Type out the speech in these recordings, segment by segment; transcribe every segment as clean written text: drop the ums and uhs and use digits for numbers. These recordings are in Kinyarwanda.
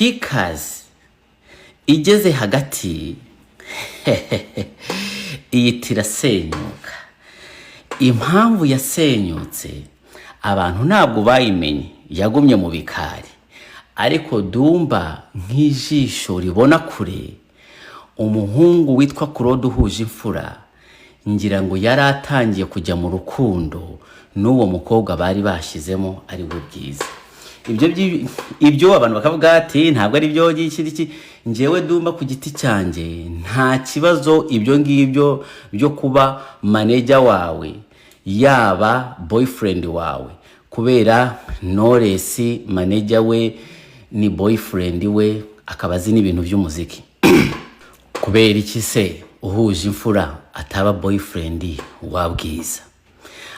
Kikazi igeze hagati iyitira senyuka. Impamvu yasenyutse abantu ntabwo bayimenye, yagumye mu bikari, ariko Dumba nk'ijisho ribona kure, umuhungu witwa Claude uhuje imfura ngira ngo yari atangiye kujya mu rukundo n'uwo mukobwa bari bashyizemo ari we Bwiza. Ibyo abantu bakavuga ati ntabwo ari byo gikiriki. Njewe Dumba ku giti cyanjye nta kibazo ibyo ngibyo byo kuba manager wawe yaba boyfriend wawe, kubera Knowless manager we ni boyfriend we, akaba azi n'ibintu by'umuziki. Kubera iki se uhuje imfura ataba boyfriend wa Bwiza?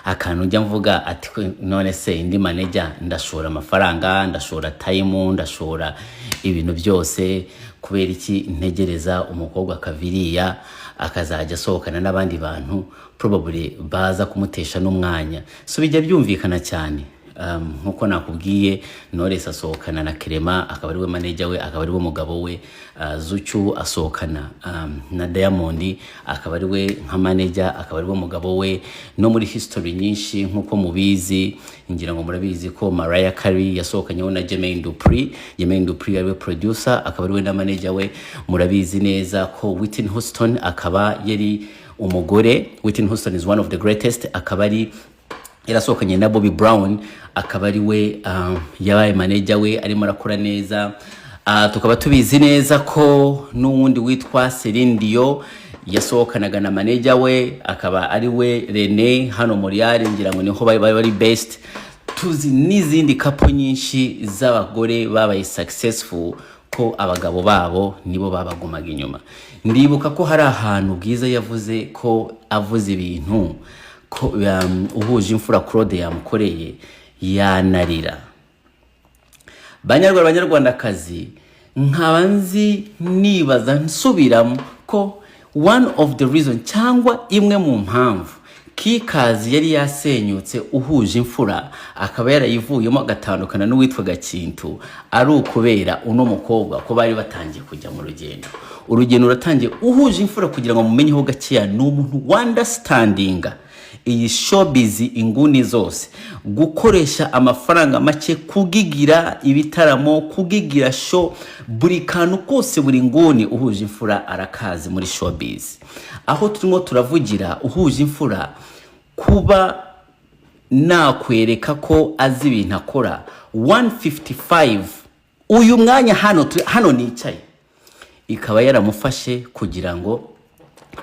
Akantu njya mvuga ati none se indi manager ndashora amafaranga, ndashora time, ndashora ibintu byose, kubera iki ntegereza umukobwa kaviriya akazajya asohokana n'abandi bantu probably baza kumutesha n'umwanya? So bijya byumvikana cyane. Nkuko nakubwiye, Knowless asohokana na Clement, akaba ari we manager we, akaba ari we mugabo we. Zuchu asohokana na Diamond, akaba ari we nka manager, akaba ari we mugabo we. No muri history nyinshi nkuko mubizi, ngira ngo murabizi ko Mariah Carey yasohokanyeho na Jermaine Dupri ari we producer, akaba ari we na manager we. Murabizi neza ko Whitney Houston akaba yari umugore. Whitney Houston is one of the greatest, akaba ari yarasohokanye na Bobby Brown, akaba ari we yabaye manager we, arimo arakora neza. Tukaba tubizi neza ko n'uwundi witwa Celine Dion yasohokanaga na manager we, akaba ari we Rene hano Montreal, ngira ngo niho bari best. Tuzi n'izindi kapo nyinshi z'abagore babaye successful ko abagabo babo nibo babagumaga inyuma. Ndibuka ko hari ahantu Bwiza yavuze ko avuze ibintu ko uhuje imfura Claude yamukoreye yanarira. Banyarwandakazi, nkaba nzi nibaza nsubiramo ko one of the reason cyangwa imwe mu mpamvu Kikazi yari yasenyutse uhuje imfura akaba yarayivuyemo agatandukana n'uwitwa Gakintu, ari ukubera uno mukobwa ko bari batangiye kujya mu rugendo. Urugendo ruratangiye uhuje imfura kugira ngo mumenyeho gakeya n'umuntu understandinga iyi showbiz inguni zose, gukoresha amafaranga make, kugigira ibitaramo, kugigira show, buri kantu kose buri nguni uhuje imfura arakazi muri showbiz. Aho turimo turavugira uhuje imfura kuba nakwereka ko azi ibintu akora 155 uyu mwanya hano nicaye, ikaba yaramufashe kugira ngo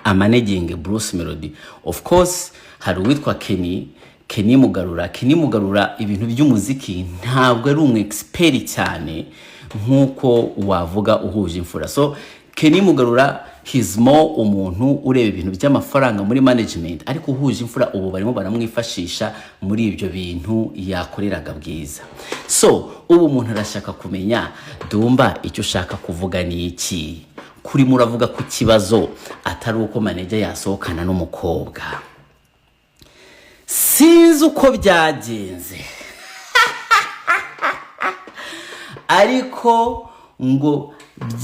amanaging Bruce Melody. Of course hari uwitwa Kenny Mugarura ibintu by'umuziki ntabwo ari expert cyane nkuko wavuga uhuje imfura. So Kenny Mugarura he's more umuntu ureba ibintu by'amafaranga muri management, ariko uhuje imfura ubu barimo baramwifashisha muri ibyo bintu yakoreraga Bwiza. So ubu umuntu arashaka kumenya Dumba icyo ushaka kuvuga ni iki? Kuri muravuga ku kibazo atari uko manager yasohokana n'umukobwa. Sinzi uko byagenze ariko ngo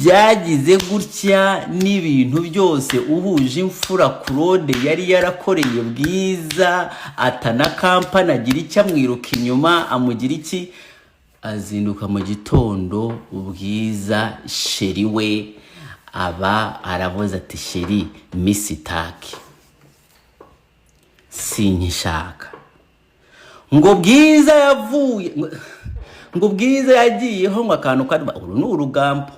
byagize gutya n'ibintu byose uhuje imfura Claude yari yarakoreye Bwiza, atana kampani agira icyo amwiruka inyuma, amugira iki, azinduka mu gitondo Bwiza sheri we aba aravuze ati sheri Miss Taki sinyishaka. Ngo Bwiza yavuye, ngo Bwiza yagiyeho ngo akantu karimo urugambo.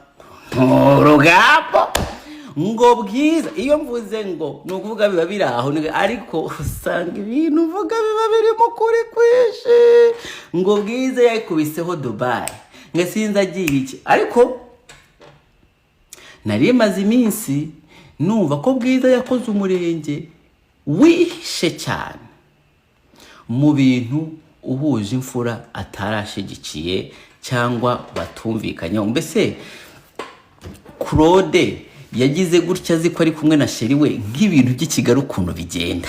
Ngo Bwiza iyo mvuze ngo nukuvuga biba biri aho, ariko usanga ibintu mvuga biba biri mu kuri kwishi. Ngo Bwiza yakubiseho Dubai, ngo sinza agiye iki, ariko nari maze iminsi numva ko Bwiza yakoze umurenge wihishe cyane mu bintu uhuje imfura atarashigikiye cyangwa batumvikanye. Mbese Claude yagize gutya azi ko ari kumwe na sheri we nk'ibintu by'ikigali ukuntu bigenda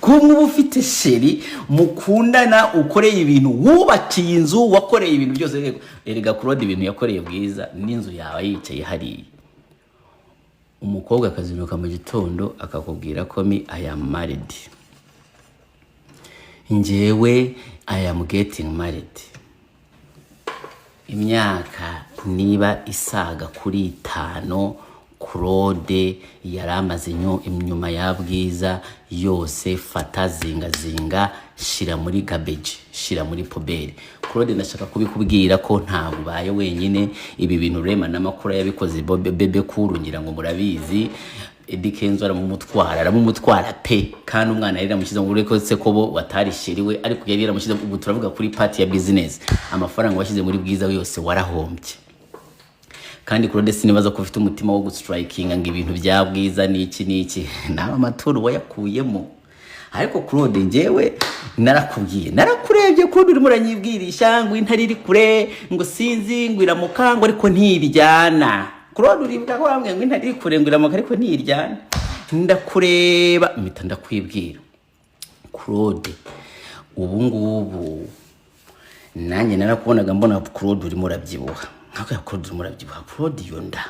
kumwe uba ufite sheri mukundana ukoreye ibintu wubakiye inzu wakoreye ibintu byose erega Claude ibintu yakoreye Bwiza n'inzu yawe yicaye hariya umukobwa akazinuka mu gitondo akakubwira ko I am married njyewe I am getting married imyaka niba isaga kuri 5 Claude yaramaze inyuma ya Bwiza yose fata zinga shira muri garbage shira muri pobere Claude ndashaka kubikubwira ko ntabwo baye wenyine ibi bintu Rema n'amakuru yabikoze bebe kurungira ngo murabizi Eddy Kenzo aramumutwara pe kandi umwana yari ramushyize mu bureko se ko bo watarishiriwe ariko yari ramushyize ubu turavuga kuri party ya business amafaranga washyize muri Bwiza yose warahombye kandi Claude sinibaza ko ufite umutima wo gustrikinga ngo ibintu bya Bwiza niki nawe amaturo wayakuyemo ariko Claude njyewe narakurebye Claude uri muranyibwirisha ngo intari iri kure ngo sinzi ngo iramukango ariko ntiryana Claude uribwa ko bamwe ngo intari iri kure ngo iramuka ariko ntiryana ndakureba mpita ndakwibwira Claude ubu ngubu nanjye narakubonaga mbona Claude uri murabyibuha Claude murabyibuha Claude yonda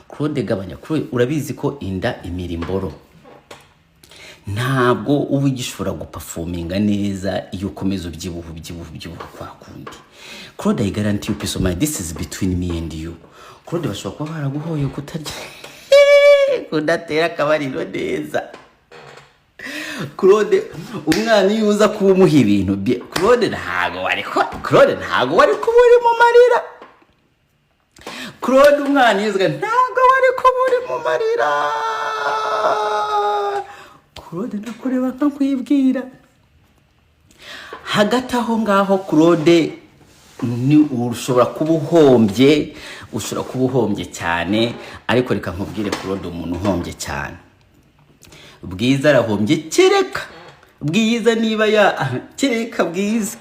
Claude gabanya Claude urabizi ko inda imirimboro ntabwo uba ugishobora guperforminga neza iyo ukomeza ubyibuha kwa kundi Claude I guarantee you peace of mind this is between me and you Claude bashobora kuba baraguhoye kutarya kudatera akabariro neza Claude umwana iyo uza kumuha ibintu Claude ntago wari kuburi mu marira Claude umwana yizwe ntago wari kuburi mu marira Claude ndakureba nkakwibwira hagati aho ngaho Claude ni ushobora kuba uhombye cyane ariko reka nkubwire Claude umuntu uhombye cyane Bwiza arahombye kereka Bwiza niba kereka Bwiza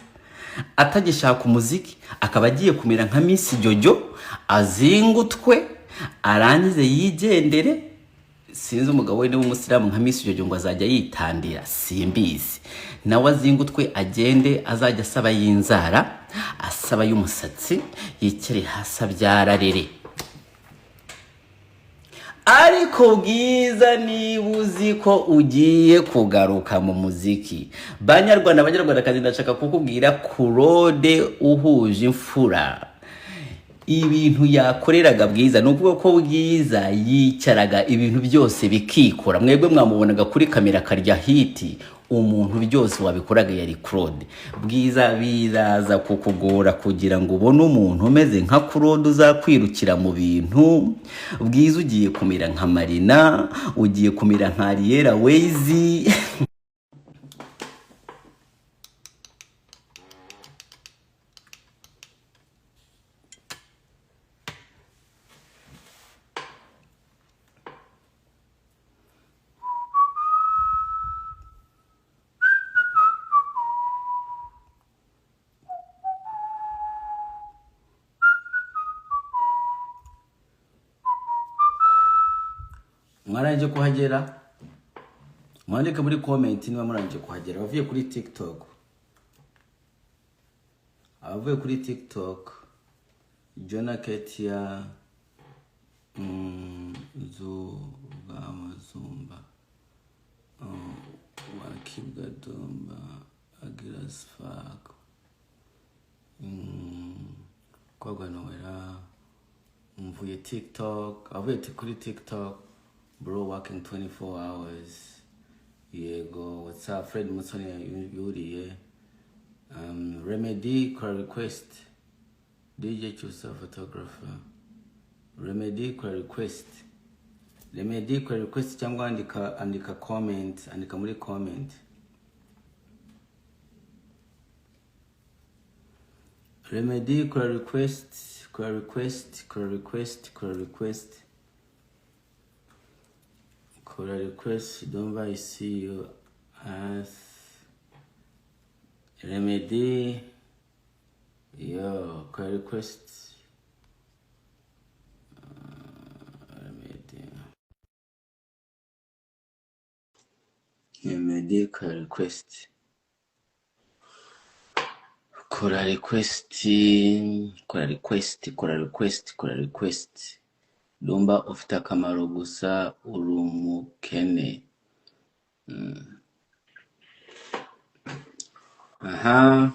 atagishaka umuziki akaba agiye kumera nka Miss Jojo azingutwe arangize yigendere sinzi umugabo we n'umusiramu nka Miss Jojo ngo azajya yitandira simbizi nawe azingutwe agende azajya asaba y'inzara asaba y'umusatsi yikere hasi abyararere ariko Bwiza nibuzi ko ugiye kugaruka mu muziki banyarwanda kazi ndashaka kukubwira Claude uhuje imfura ibintu yakoreraga Bwiza nuko ko Bwiza yicaraga ibintu byose bikikora mwebwe mwamubonaga kuri kamera karya hiti umuntu byose wabikoraga yari Claude Bwiza biraza kukugora kugira ngo ubone umuntu umeze nka Claude uzakwirukira mu bintu Bwiza ugiye kumera nka Marina ugiye kumera nka Ariel Wezi mwaranje kuhagera mwandike muri comment niba mwaranje kuhagera bavuye kuri TikTok Jona Ketia Zumba Wakibwa Domba Agiras Fak Kwagwa Noera mvuye TikTok avuye kuri TikTok bro working 24 hours yego what's up Fred Musoni yuriye Remedy kwa request DJ Chusa photographer Remedy kwa request cyangwa andika comment andika muri comment Remedy kwa request don't I see you as Remedy yo request Remedy medical request. Kora request. Dumba ufite akamaro gusa uri umukene. Aha.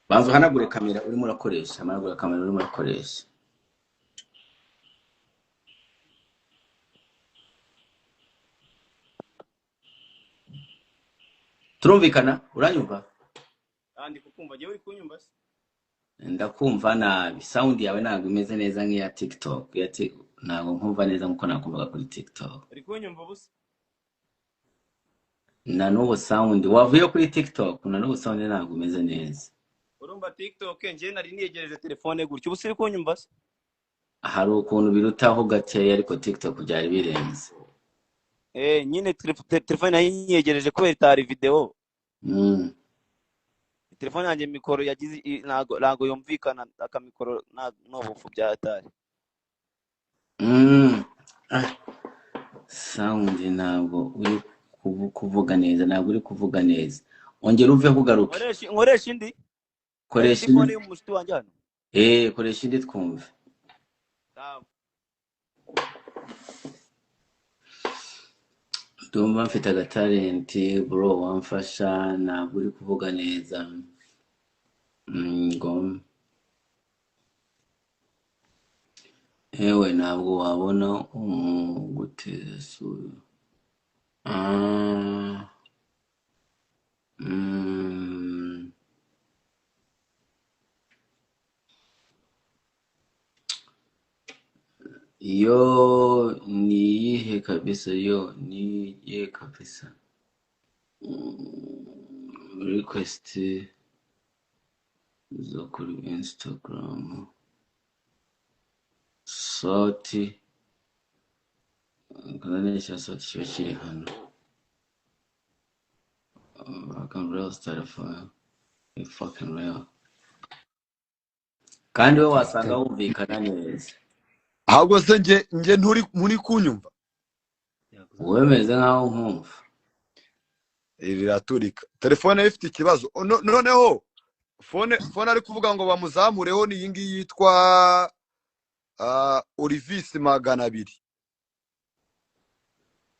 Banza uhanagure kamera urimo urakoresha. Hanagura kamera urimo urakoresha. Turumvikana? Uranyumva? Ndi kukumva, je uri kunyumva se? Ndakumva nabi. Sound yawe ntabwo imeze neza nk'iya TikTok. Ntabwo nkumva neza nkuko nakumvaga kuri TikTok. Uri kunyumva busa? Na n'ubu sound wavuye kuri TikTok, na n'ubu sound ntabwo imeze neza. Urumva TikTok nje nari niyegereje telefone gutyo, ubu uri kunyumva se? Hari ukuntu birutaho gakeya ariko TikTok byari birenze. Nyine telefone nayo niyegereje kubera itari video. Telefone yanjye mikoro yagize ntago yumvikana, akamikoro n'ubufu byatari. Sound ntabwo uri kuvuga neza, ntabwo uri kuvuga neza. Ongera uve kugaruka. Nkoresha indi? Koresha telefone y'umushiti wanjye hano. Koresha indi twumve. Ndumva mfite agatalenti bro, wamfasha, ntabwo uri kuvuga neza. Ngo ewe ntabwo wabona guteza sura. Yo niyihe kabisa, request zo kuri Instagram soti kananisha soti kiba kiri hano. Fucking real telephone, fucking real. Kandi we wasanga wumvikana neza. Ahubwo se nje nturi muri kunyumva? Wemeze nkaho nkumva. Iraturika. Telefone ifite ikibazo. Noneho phone ari kuvuga ngo bamuzamureho ni iyi ngiyi yitwa Olivis 200.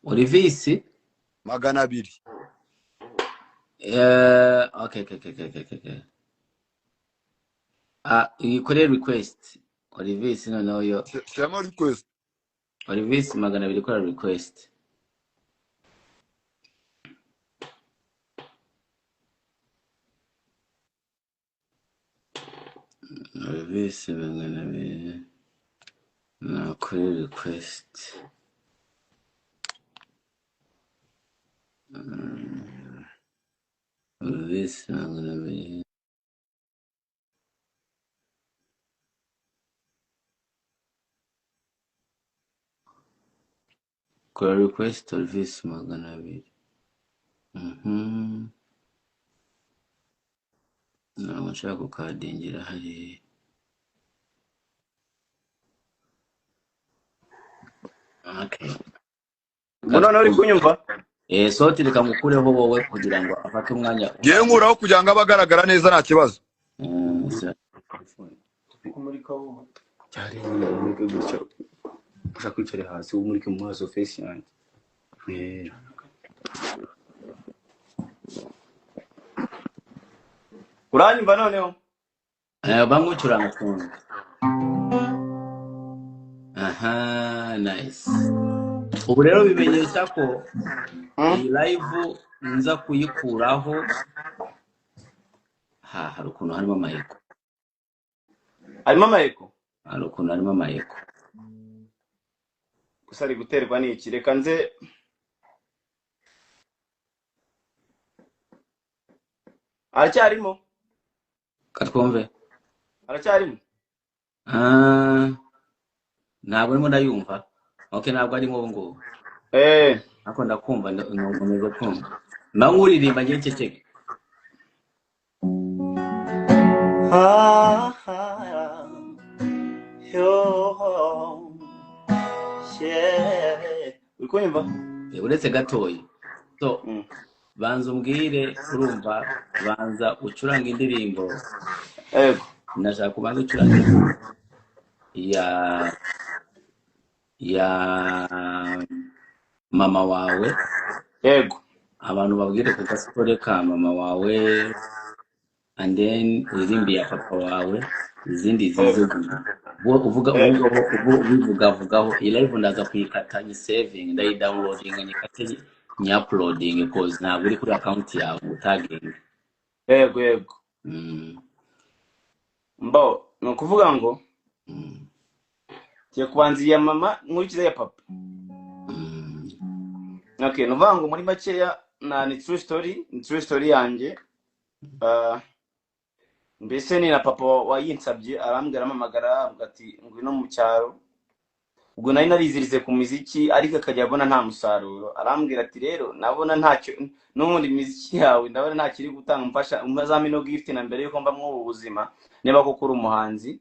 Olivis 200. Okay. Uyikore request. Olivis noneho yo. Shyiramo request. Olivis 200 kora request. Olivis 200 nakore request. Olivis 200 kora request Olivis 200. Ntabwo nshaka kukadingira hari. Okay. Mbona uri kunyumva? Soti reka ngukureho wowe kugira ngo afate umwanya. Ngiye nkuraho kugira ngo abagaragara neza nta kibazo. Kumurika wo. Cyari muri gutyo. Ushaka kwicare hasi umurike mu maso face yanjye. Uranyumva noneho? Bangucuranga twumva. Aha, nice. Ubu rero bimenyesha ko iyi live nza kuyikuraho. Hari ukuntu harimo amayeko. Harimo amayeko? Hari ukuntu harimo amayeko. Gusa ari guterwa n'iki? Reka nze aracyarimo? Katwumve. Aracyarimo? Ntabwo ndimo ndayumva. Okay, ntabwo ari ngo ngo. Ako ndakumva nkomeze kumva. Manguririmba ngiye ceceke. Uri kunyumva? Uretse gatoyi. so banza umbwire urumva banza ucuranga indirimbo Yego. ndashaka kubanza ucuranga indirimbo ya mama wawe Yego. abantu babwire ku gasipore ka mama wawe and then uririmbe ya papa wawe izindi zize ubivugaho iyi live ndaza kuyikata ni saving ndayi downloading nyikate ni uploading cause ntabwo uri kuri account yawe utaginga. Yego. Mbo no kuvuga ngo kubanza ya mama nkurikiza ya papa. Okay, nuvuga ngo muri makeya ni true story yanjye. Mbese ni na papa wayinsabye arambwira amamagara ati ngwino mu cyaro. Ubwo nari narizirize ku muziki ariko akajya abona nta musaruro. Arambwira ati rero nabona ntacyo n'ubundi muziki yawe ndabona nta kiri gutanga umfasha umazamino gift na mbere yuko mba mu buzima niba koko uri umuhanzi.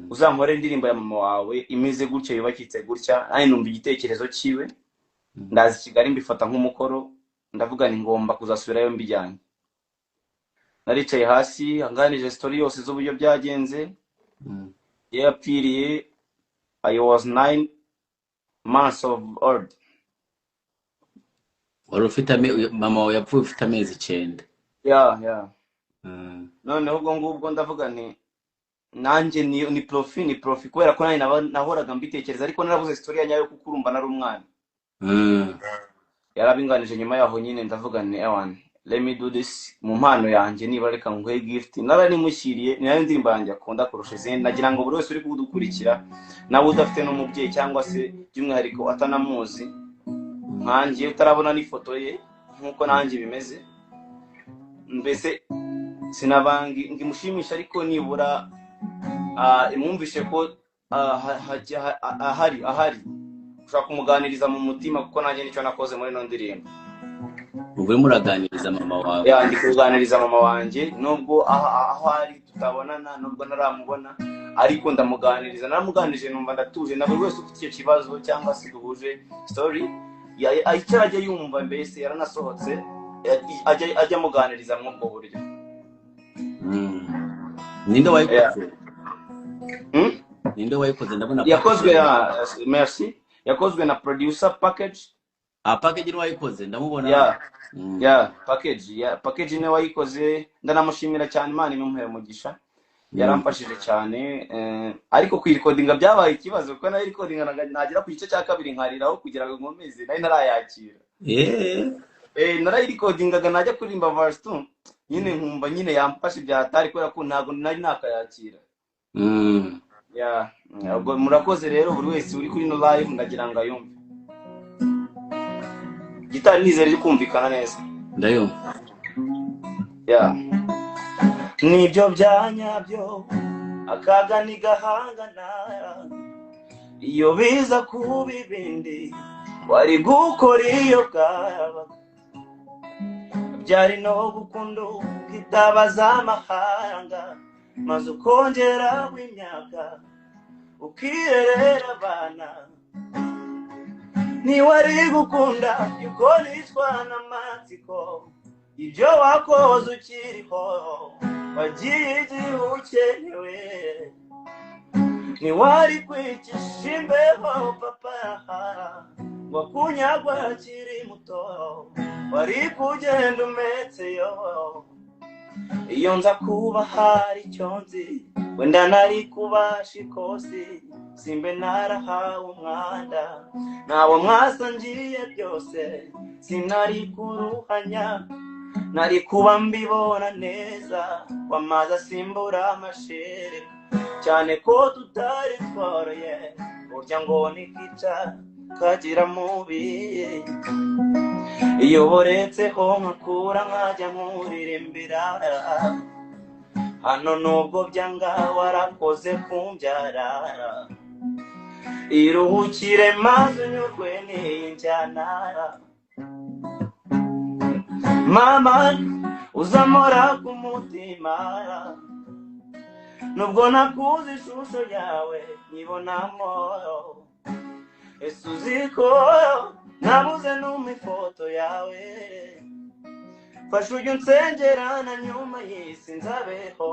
Uzankore indirimbo ya mama wawe imize gutya yubakitse gutya ari numva igitekerezo ciwe. Ndazi Kigali mbifata nk'umukoro ndavuga ni ngomba kuzasubirayo mbijyanye. Naricaye hasi anganije story yose z'uburyo byagenze. Yapfiriye I was 9 months of old. Wari ufite mama wawe yapfuye ufite amezi 9. Yeah. Noneho ubwo ngubwo ndavuga nti nanjye ni profi kubera ko nari nahoraga mbitekereza ariko narabuze story yanyayo kuko urumva nari umwana. Yarabinganije nyuma yaho nyine ndavuga nti ewan let me do this mu mpano yanjye niba reka nguhe gift nara nimushyiriye nayo ndirimbo yanjye akunda kurusha izindi nagira ngo buri wese uri kudukurikira nawe udafite n'umubyeyi cyangwa se by'umwihariko atanamuzi nkanjye utarabona n'ifoto ye nkuko nanjye bimeze mbese sinabangi ngimushimisha ariko nibura imwumvishe ko ahari ushaka kumuganiriza mu mutima kuko nanjye nicyo nakoze muri no ndirimbo. Ubwo muraganiriza mama wawe? Ya ndi kuganiriza mama wanjye nubwo aho ari tutabonana nubwo naramubona ariko ndamuganiriza naramuganije numva ndatuje na buri wese ufite icyo kibazo cyangwa se duhuje story ajya yumva mbese yaranasohotse ajya muganiriza mu bwo buryo. Ninde wayikoze? Ninde wayikoze ndabona yakozwe merci yakozwe na producer package. Package ni wayikoze ndamubona. Package ni wayikoze ndanamushimira cyane Imana imumpere umugisha. Yaramfashije cyane ariko kwirecordinga byabaye ikibazo kuko nayo recordinga nagira ku gice cya kabiri nkariraho kugira ngo nkomeze nayo narayakira. Narayi recordingaga najya kurimba verse 2 nyine nkumva nyine yamfashe byatari kubera ko ntago nari nakayakira. Ubwo murakoze rero buri wese uri kuri no live ndagira ngo ayumve. Gitari nizere kumvikana neza. Ndayumva. Nibyo byanyabyo akaga ni gahangana iyo biza kuba ibindi wari gukora iyo bwaba byari no gukundo kitabaza amahanga maze ukongera w'imyaka ukirerera abana niwari gukunda yuko nitwa n'amatsiko ibyo wakoze ukiriho wagiye ukenewe niwari kwicisha imbeho papa wakunyagwa akiri muto wari kugenda umetseyo iyo nza kuba hari icyo nzi wenda nari kubasha ikosi simbe narahawe umwanda nabo mwasangiye byose sinari kuruhanya nari kuba mbibona neza wamaze asimbura amashere cyane ko tutari tworoye burya ngo nikica kagira mubi iyo boretseho nkakura nkajya nkuririmbira hano nubwo byanga warakoze kumbyara iruhukire maze unyurwe n'injyana mama uzamora ku mutima nubwo nakuze ishusho yawe nyibonamo ese uziko nabuze n'ifoto yawe fasha ujye unsengerana nyuma y'isi nzabeho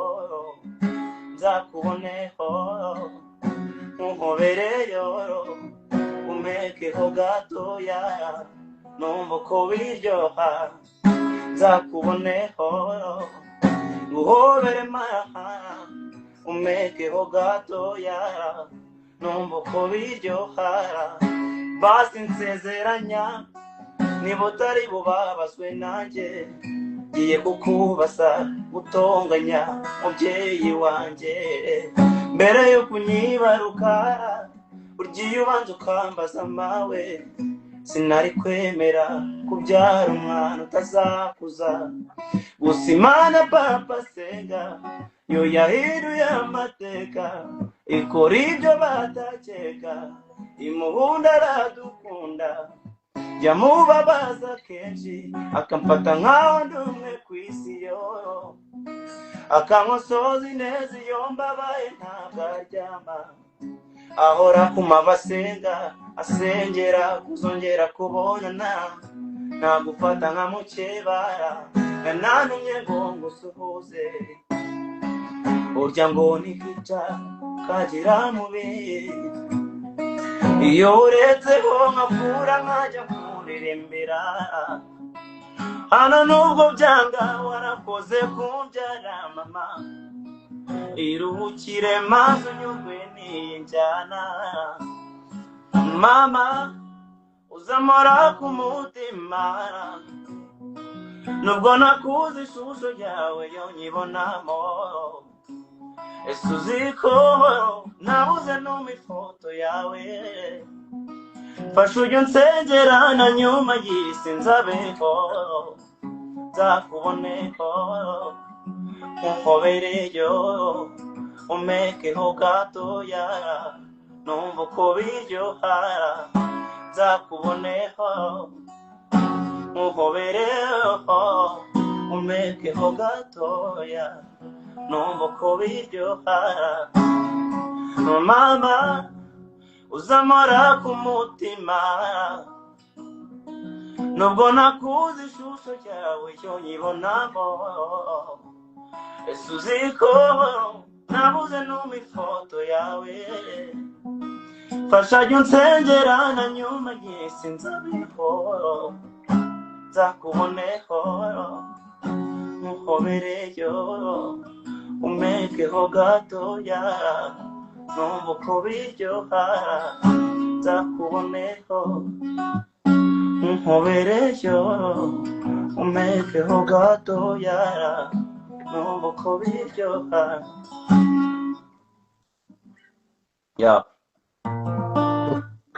nzakuboneho nkuhobereyo umekeho gatoya numva ko biryoha nzakuboneho nguhobere maraha umekeho gatoya numva ko biryoha basi nsezeranya niba utari bubabazwe nanjye ngiye kukubasa gutonganya mubyeyi wanjye mbere yo kunyibaruka urgiye ubanza ukambaza mawe sinari kwemera kubyara umwana utazakuza gusa Imana papa senga yo yahinduye amateka ikora ibyo batakeka imuhunda aradukunda yamubabaza kenshi akamfata nkaho ndi umwe ku isi yo akankosoza ineza iyo mbabaye ntabwo aryama ahora ku mabasenga asengera kuzongera kubonana ntagufata nka mukebara nanumye ngo ngusuhuze urya ngo nikica kagira mubi iyo uretseho nkakura nkajya kuririmbira hano nubwo byanga warakoze kumbyara mama iruhukire maze unyurwe n'iyi njyana mama uzamora ku mutima nubwo nakuze ishusho yawe yo nyibonamo ese uziko nabuze n'ifoto yawe fasha ujye unsengerana nyuma y'isi nzabeho nzakuboneho nkuhobereyo umekeho gatoya numva uko biryoha nzakuboneho nkuhobereho umekeho gatoya numva uko biryoha mama uzamora ku mutima nubwo nakuze ishusho yawe yo nyibonamo ese uziko nabuze n'ifoto yawe fasha jya unsengerana nyuma y'isi nzabeho nzakuboneho nkuhobereyo umekeho gatoya numva uko biryoha nzakuboneho nkuhobereyo umekeho gatoya numva uko biryoha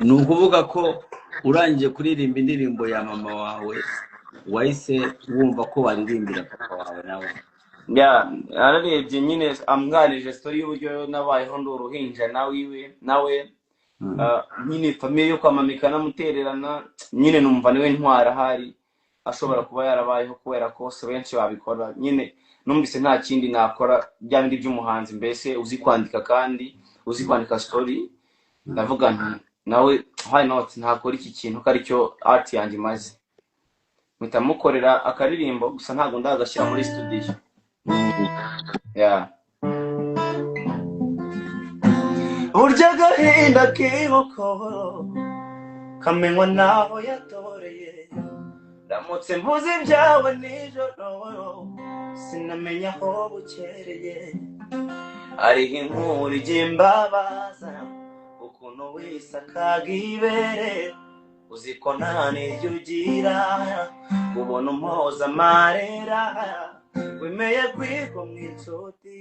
ni ukuvuga ko urangije kuririmba indirimbo ya mama wawe wahise wumva ko baririmbira papa wawe nawe ararebye nyine amwanije story y'uburyo nabayeho ndi uruhinja nawe nyine famiye yo kwamamika namutererana nyine numva niwe ntwara hari ashobora kuba yarabayeho kubera ko se benshi babikora nyine numvise nta kindi nakora bya bindi by'umuhanzi mbese uzi kwandika kandi uzi kwandika story ndavuga nti nawe why not ntakora iki kintu ko aricyo art yanjye imaze mpita mukorera akaririmbo gusa ntabwo ndagashyira muri studio burya agahinda k'iboko kamenywa naho yatoreye ndamutse mvuze ibyawe nijoro sinamenya aho bukereye ariho inkuru igiye imbabaza ukuntu wisakaga ibere uziko nta n'iryo ugira ubona umpoza amarira wemeye kwigomwa inshuti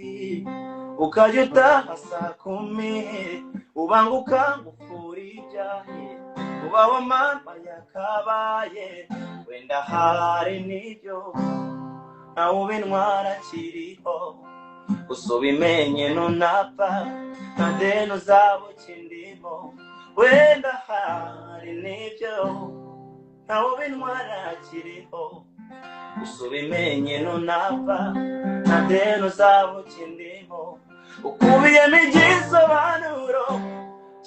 ukajya utaha saa 10 ubanguka ngufura ibyaye ubaho mama yakabaye wenda hari n'ibyo nawe ubintwara kiriho gusa ubimenye nunapfa nta deni uzaba ukindimo wenda hari n'ibyo nawe ubintwara kiriho gusa ubimenye nunapfa nta deni uzaba ukindimo ukubiyemo igisobanuro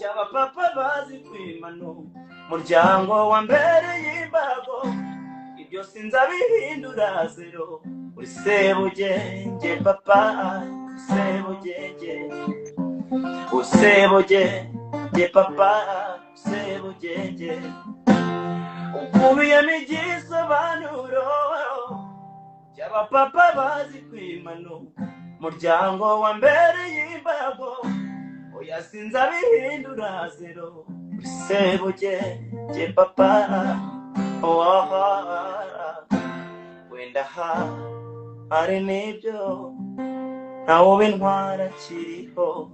cy'abapapa bazi kwimano muryango wa mbere y'imbago ibyo sinzabihindura zero uri sebugenge papa sebugenge usebugenge papa sebugenge ukubiyemo igisobanuro cy'abapapa bazi kwimano muryango wa mbere y'imbago oya sinzabihindura zero sebugenge papa wenda hari n'ibyo ntawe ubintwara kiriho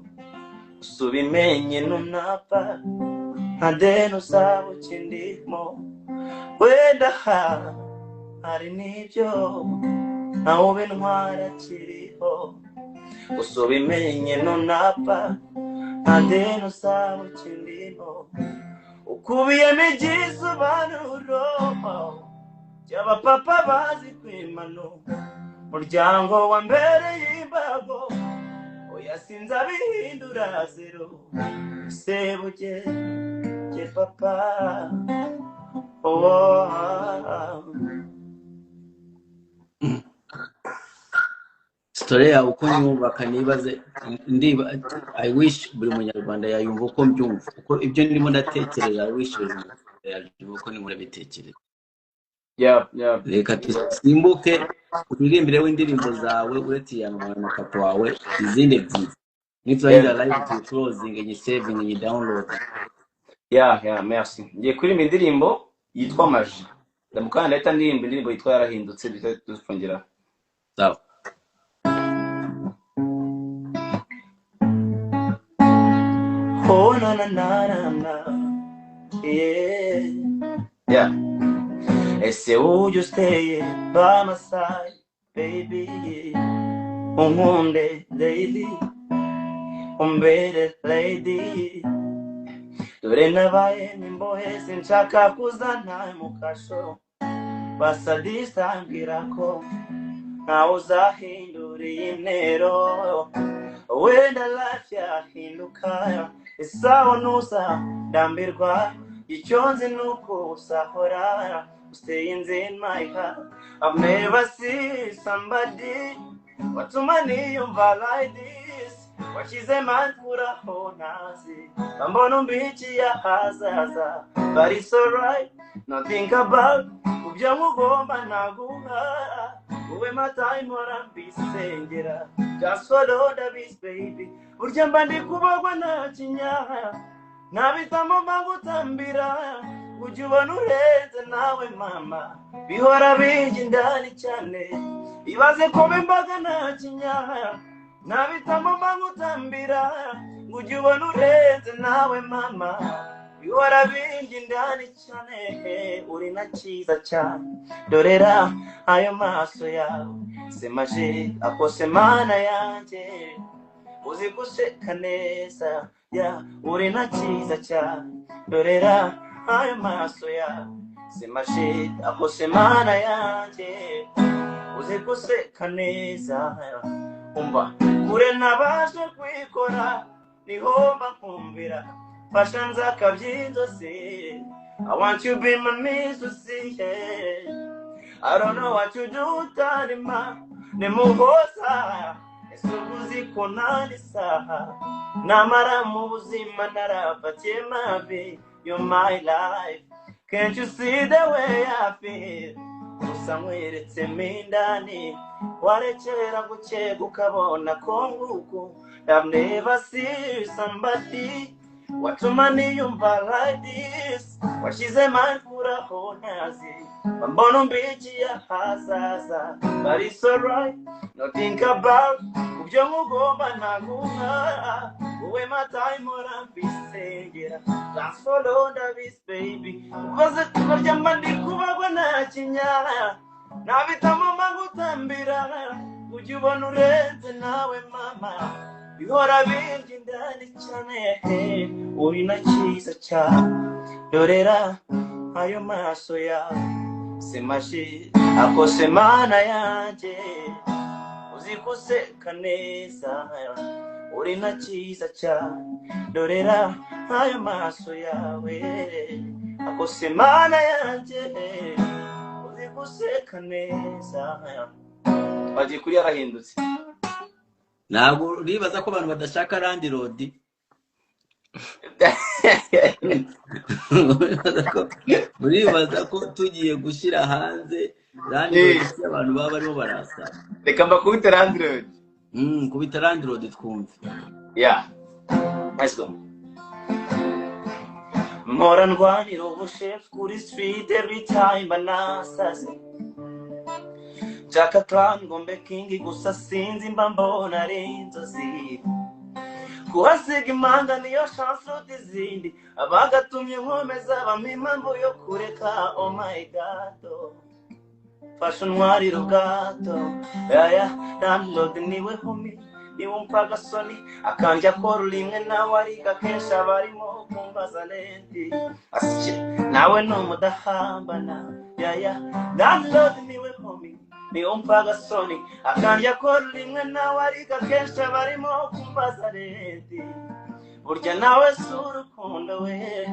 usubimenye nunapfa nta deni uzaba ukindimo wenda hari n'ibyo ntawe ubintwara kiriho usubimenye nunapfa nta deni uzaba ukindimo ukubiyemo igisobanuro cy'abapapa bazi kwimano muryango wa mbere y'imbago oya sinzabihindura zero sebugenge papa story yawe uko nyumva kanibaze ndiba I wish buri munyarwanda yayumva uko mbyumva uko ibyo ndimo ndatekereza I wish yayumva uko ni murabitekereza reka tusimbuke uririmbire w'indirimbo zawe uretse ya mwana papa wawe izindi ebyiri nitwahinda live to closing and saving and download merci ngiye kuririmba indirimbo yitwa Maji ndamukana ndahita ndirimba indirimbo yitwa Yarahindutse dufungira sawa oh na yeah ese would you stay by my side baby unkunde lady umbere lady dore nabaye nimbohe sinshaka kuzana mukasho basadisa ambwira ko ntawe uzahindura intero wenda life yahinduka isawa nusa ndambirwa icyo nzi nuko usahora staying in my heart. I've never seen somebody what to money like this. What she's a man for a whole nazi. I'm gonna beat ya hazaza, but it's alright. Not think about Ujamugoma Naguha. Uwe my time or I'm be singera. Just follow the beast, baby. Ujambandi Kubagwana Chinya. Nabitamo Magutambira. Ujubona ureze nawe mama bihora bije ndani cyane ibaze ko bimbaga nta kinyaya nabitamo magutambira ujubona ureze nawe mama bihora bije ndani cyane uri na cyiza cyane dorera ayo maso yawe semaje akose mana yanjye uzi guseka neza ya uri na cyiza cyane dorera ayo maso ya semaje akose mana yanjye uzi guseka neza umva kure nabashe kwikora nihomba nkumbira fasha nzakabyinzo se I want you be my miss to see I don't know what you do tarima nemuhoza esubuzi konani saha namara mu buzima narapatiye mabi. You're my life. Can't you see the way I feel? Somewhere it's a mindani. Warechera guche gukabona konguku. I've never seen somebody what to money yumva like this. What she's a man for a whole nazi. I'm born on beach ya hazaza. But it's alright. No think about Ujamugoma Naguha. Uwe my time or I'm be singera. Just follow the beast, baby. Was it Jamandi Kubagwana Chinya? Nabitamo Magutambira. Ujubona ureze nawe mama. Bihora bije ndani cyane uri na cyiza cyane dorera ayo maso yawe semaje akose mana yanjye uzi guseka neza uri na cyiza cyane dorera ayo maso yawe akose mana yanjye uri guseka neza bagiye kuri yarahindutse ntabwo uribaza ko abantu badashaka randi rodi uribaza ko tugiye gushyira hanze randi rodi abantu baba bariho barasa reka mbakubite randi rodi kubita randi rodi twumve let's go. Mpora ndwanira ubushefu kuri street every time banasaze Jaka Clan ngombe kingi gusa sinzi mba mbona ari inzozi kuhasiga imanga niyo chance utizindi abagatumye nkomeza bampa impamvu yo kureka oh my god fashion mwari rugato landlord niwe homie niwumva agasoni akanja ko rimwe nawe ariga kenshi abarimo kumbaza lenti asike nawe n'umudahambana landlord niwe homie niwumva agasoni akanja ko rimwe nawe ariga kenshi abarimo kumbaza lenti burya nawe s'urukundo we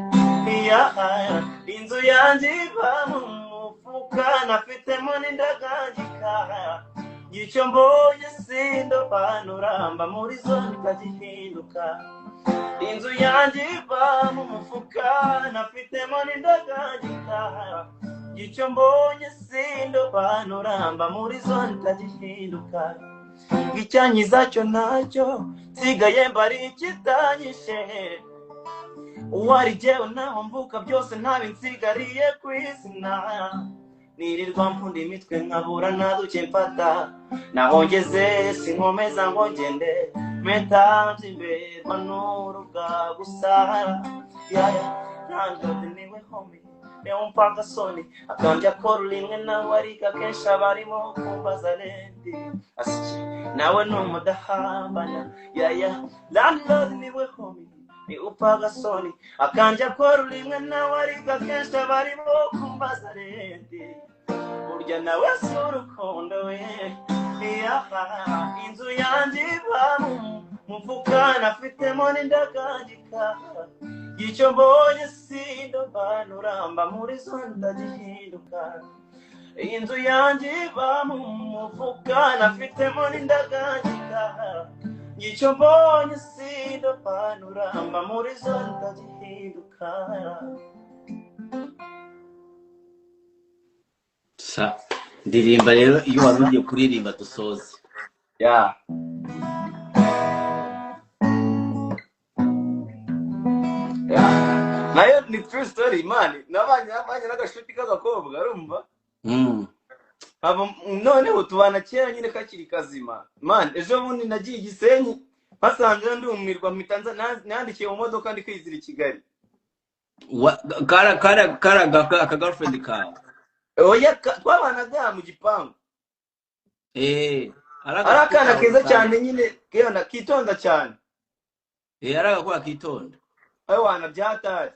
inzu yanjye iba mu mufuka nafitemo n'indagagika icyo mbonye sindobanuramba muri zone itagihinduka inzu yanjye iva mu mufuka nafitemo n'indagagika icyo mbonye sindobanuramba muri zone itagihinduka icyanyiza cyo nacyo nsigaye mbari ikitanyishe uwari jyewe naho mvuka byose ntabinsigariye ku izina nirirwa mpunda imitwe nkabura naduke mfata naho ngeze sinkomeza ngo ngende mpeta nzimberwa n'uruga gusa landlord niwe homie niwumva agasoni akanja ko rimwe nawe ariga kenshi abarimo kumbaza lenti asike nawe n'umudahambana landlord niwe homie niwumva agasoni akanja ko rimwe nawe ariga kenshi abarimo kumbaza lenti burya nawe s'urukundo we inzu yanjye iba mu mufuka nafitemo n'indagagika icyo mbonye sindobanuramba muri zone itagihinduka inzu yanjye iba mu mufuka nafitemo n'indagagika icyo mbonye sindobanuramba muri zone itagihinduka ndirimba rero iyo wari ugiye kuririmba dusoze nayo ni true story man nabanye n'agashuti k'agakobwa urumva noneho tubana kera nyine kakiri kazima man ejo bundi nagiye Gisenyi basanze ndumirwa mpita nandikiye mu modoka ndi kwizira i Kigali aka girlfriend kawe oya twabanaga mu gipangu arakana keza cyane nyine kena kitonda cyane aragakora kitonda ayo wana byatari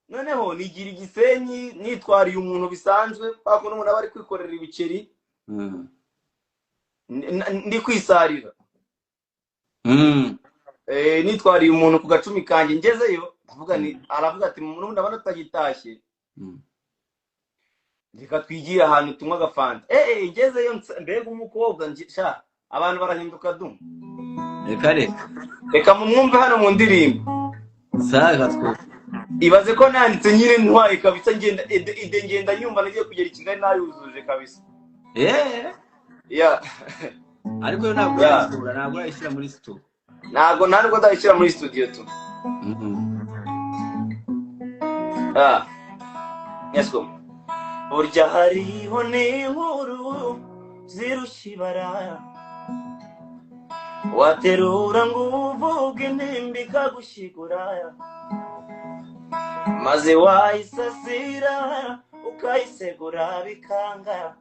noneho nigira i Gisenyi nitwariye umuntu bisanzwe bako n'umuntu abari kwikorera ibiceri ndi kwisarira nitwariye umuntu ku gacumi kanjye ngezeyo aravuga ati umuntu ndabona tutagitashye reka twigira ahantu tunywa agafanta ngezeyo mbega umukobwa sha abantu barahinduka dum reka mumwumve hano mu ndirimbo ibaze ko nanditse nyine ntwaye kabisa ngenda nyumva nagiye kugera i Kigali nayuzuje kabisa ariko yo ntabwo yayishyira muri studio ntabwo ndayishyira muri studio tu yes go burya hariho n'inkuru zirushya ibara waterura ngo uvuge intimba ikagushyigura maze wayisasira ukayisegura bikanga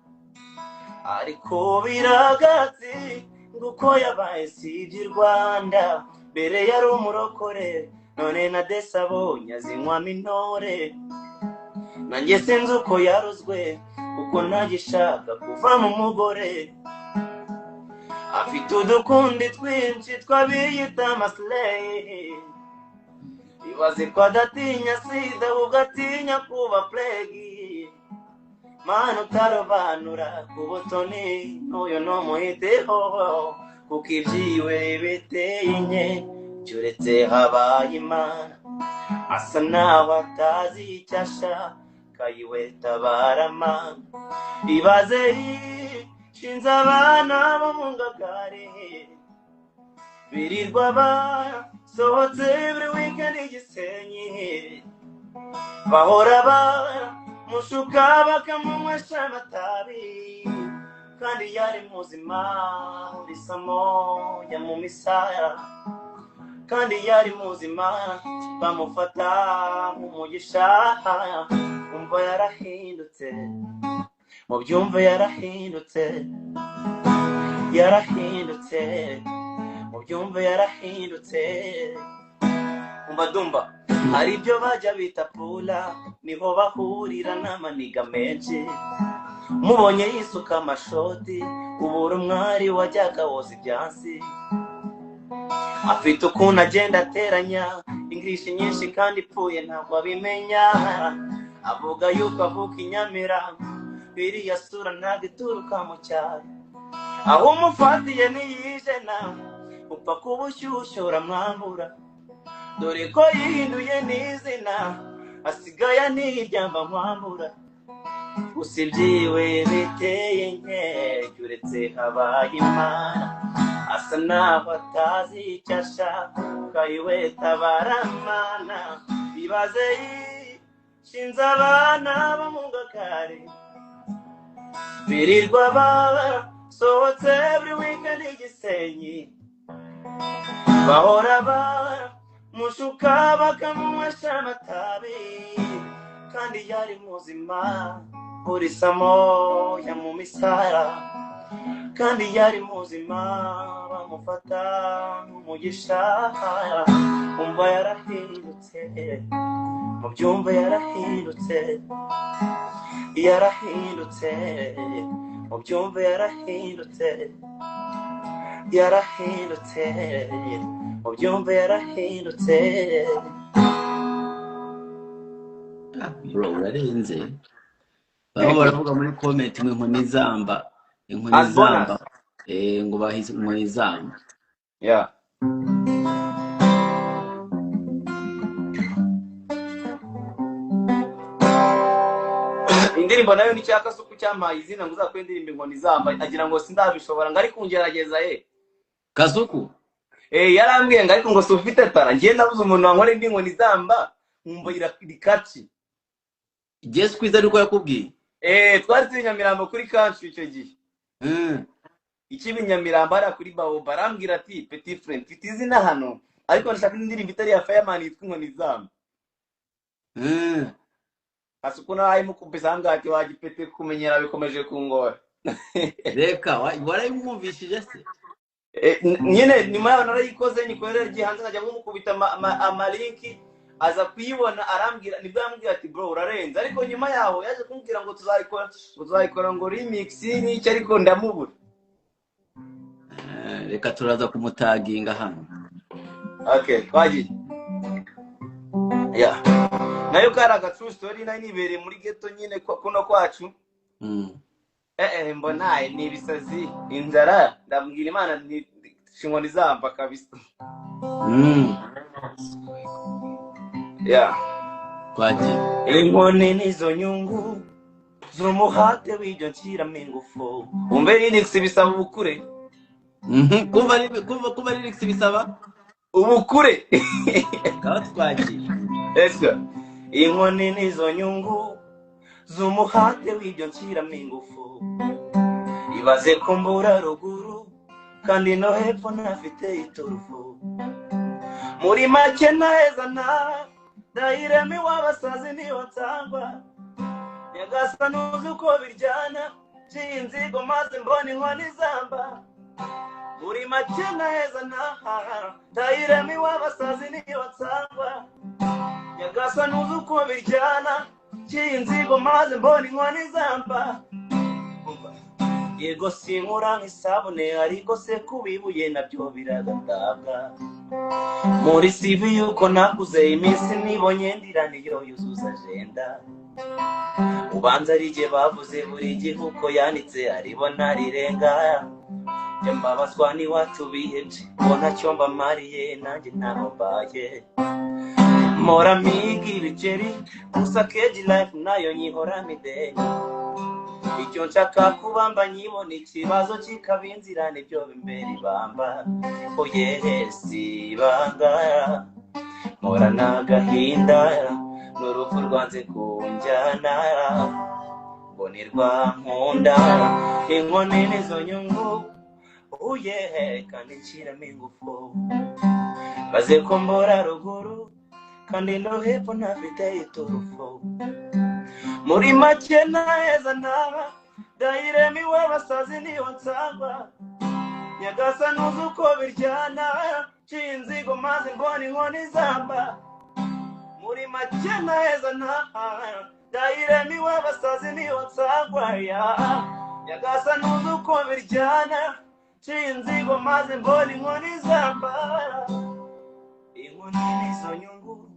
ariko biragatsi nguko yabaye sibye i Rwanda mbere yari umurokore none na desabonye azinywamo intore nanjye sinzi uko yarozwe kuko ntagishaka kuva mu mugore afite udukundi twinshi twabiyita amaslay ibaze ko adatinya sida ugatinya kuba plegi mana utarobanura ku butoni n'uyu n'umuhiteho kuko ibyiwe biteye inye cyuretse habaye Imana asa naho atazi icyo ashaka yiwe tabarama ibaze shinze abana bo mu ngagare birirwa basohotse buri weekend Gisenyi bahora mushuka bakamunywesha amatabi kandi yari muzima urisamo ya mu misaya kandi yari muzima bamufata nk'umugisha umva yarahindutse mu byumve yarahindutse mu byumve yarahindutse umva dumba hari ibyo bajya bita pula niho bahurira n'amaniga menshi mubonye yisuka amashoti ubura umwari wajyaga woza ibyansi afite ukuntu agenda ateranya English nyinshi kandi ipfuye ntabwo abimenya avuga yuko avuka inyamira biriya sura ntabwo ituruka mu cyaro aho umufatiye niyijena upfa kuba ushyushye uramwambura dore ko yihinduye n'izina asigaye aniryamba nkwambura gusa ibyiwe biteye inkeke uretse habaye Imana asa naho atazi icyo ashaka yiwe tabaramana ibaze shinze abana bo mu ngagare birirwa basohotse buri weekend Gisenyi bahora mushuka bakamunywesha amatabi kandi yari muzima urisamo ya mu misara kandi yari muzima bamufata nk'umugisha umva yarahindutse mu byumve yarahindutse mu byumve yarahindutse mu byumve yarahindutse bro urarenze baba baravuga muri comment ngo inkoni zamba ngo bahize inkoni zamba yeah indirimbo nayo n'icyaka suku cyamaye izina ngo uzakwe indirimbo inkoni zamba agira ngo sindabishobora ngari kungerageza Kazuku yarambwiye ngo ariko ngo sufite tara ngiye nabuze umuntu wankora indi inkoni zamba nkumva irakaci Yesu kwiza ariko yakubwiye twari turi Nyamirambo kuri kanshi icyo gihe ikibi Nyamirambo ara kuri bawo barambwira ati petit friend mfite izina hano ariko ndashaka indirimbo itari ya Fireman yitwa inkoni zamba asukuna ayi mukubisa hangati wagipete kumenyera bikomeje kungora reka warayumvishije se nyine nyuma yaho narayikoze nikorera gihanze nkajya mukubita amalinki aza kuyibona arambwira nibwo yambwira ati bro urarenze ariko nyuma yaho yaje kumbwira ngo tuzayikora ngo remix n'icyo ariko ndamubura reka turaza kumutaginga hano okay twagiye yeah nayo karaga true story nayo nibereye muri ghetto nyine kuno kwacu mbonaye ni ibisazi inzara ndabwira Imana ni inkoni zamba kabisa yeah kwaje inkoni nizo nyungu z'umuhate w'ibyo nshyiramo ingufu umbe lyrics bisaba ubukure kumva lyrics bisaba ubukure kawa twagiye ese inkoni nizo nyungu z'umuhate w'ibyo nshyiramo ingufu ibaze ko mbura ruguru kandi no hepfo ntafite iturufu muri make naheza ndahiremo iw'abasazi niyo nsangwa nyagasa nuzi uko biryana nciye inzigo maze mbona inkoni zamba muri make naheza ndahiremo iw'abasazi niyo nsangwa nyagasa nuzi uko biryana nciye inzigo maze mbona inkoni zamba yego sinkura nk'isabune ariko se kubibuye nabyo biragatabwa muri CV yuko nakuze iminsi nibonye ndira niyo yuzuza agenda ubanza ari je bavuze buri gihuko yanitse aribona rirenga mbabazwa ni watu bihebye bona cyo mbamariye nanjye ntaho mbaye mora migi biceri gusa keji life nayo nyihora mideni icyo nshaka kubamba nyibona ikibazo kikabinzira nibyo bimbere bamba oyesi banga mora nagahinda n'urupfu rwanze kunjyana bonirwa nkunda inkoni nizo nyungu kandi nshyiramo ingufu maze ko mbora ruguru kandi no hepfo ntafite iturufu muri make naheza ntaba dayiremi w'abasazi niyo nsangwa nyagasa nuzi uko biryana nciye inzigo maze mbona inkoni zamba muri make naheza ntaba dayiremi w'abasazi niyo nsangwa nyagasa nuzi uko biryana nciye inzigo maze mbona inkoni zamba inkoni nizo nyungu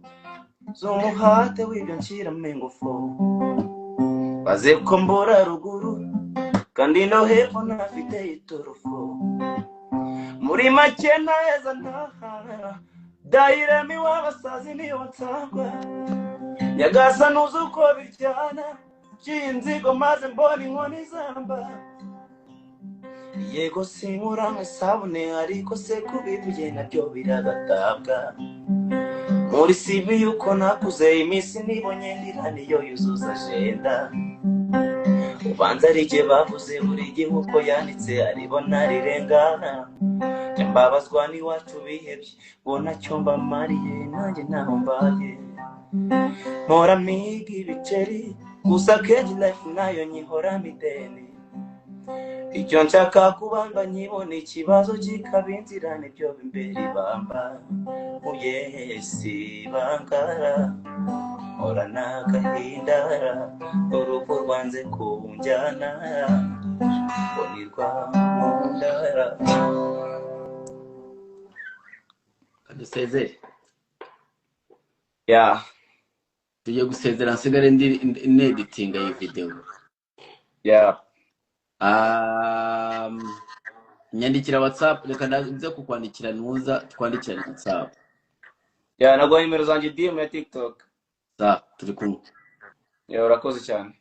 z'umuhate w'ibyo nshyiramo ingufu maze ko mbora ruguru kandi no hepfo ntafite iturufu muri make naheza ntaha dayiremi w'abasazi niyo nsangwa nyagasa nuzi uko biryana nciye inzigo maze mbona inkoni zamba yego sinkura nk'isabune ariko se kubivuye nabyo biragatabwa muri CV yuko nakuze iminsi nibonye ndira niyo yuzuza agenda ubanza ari je bavuze buri gihuko yanitse aribona rirengana mbabazwa ni wacu bihebye bona cyo mbamariye nanjye ntaho mbaye mora migi biceri gusa keji life nayo nyihora mideni icyo nshaka kubamba nyibona ikibazo kikabinzira nibyo bimbere bamba oyesi bangara ora nagahinda urupfu rwanze kunjyana bonirwa nkunda dusezere ya tugiye gusezera nsigare neditinga iyi video ya nyandikira WhatsApp reka ndaze kukwandikira nuza twandikira WhatsApp ya naguha nimero zanjye DM ya TikTok turi kumwe ya urakoze cyane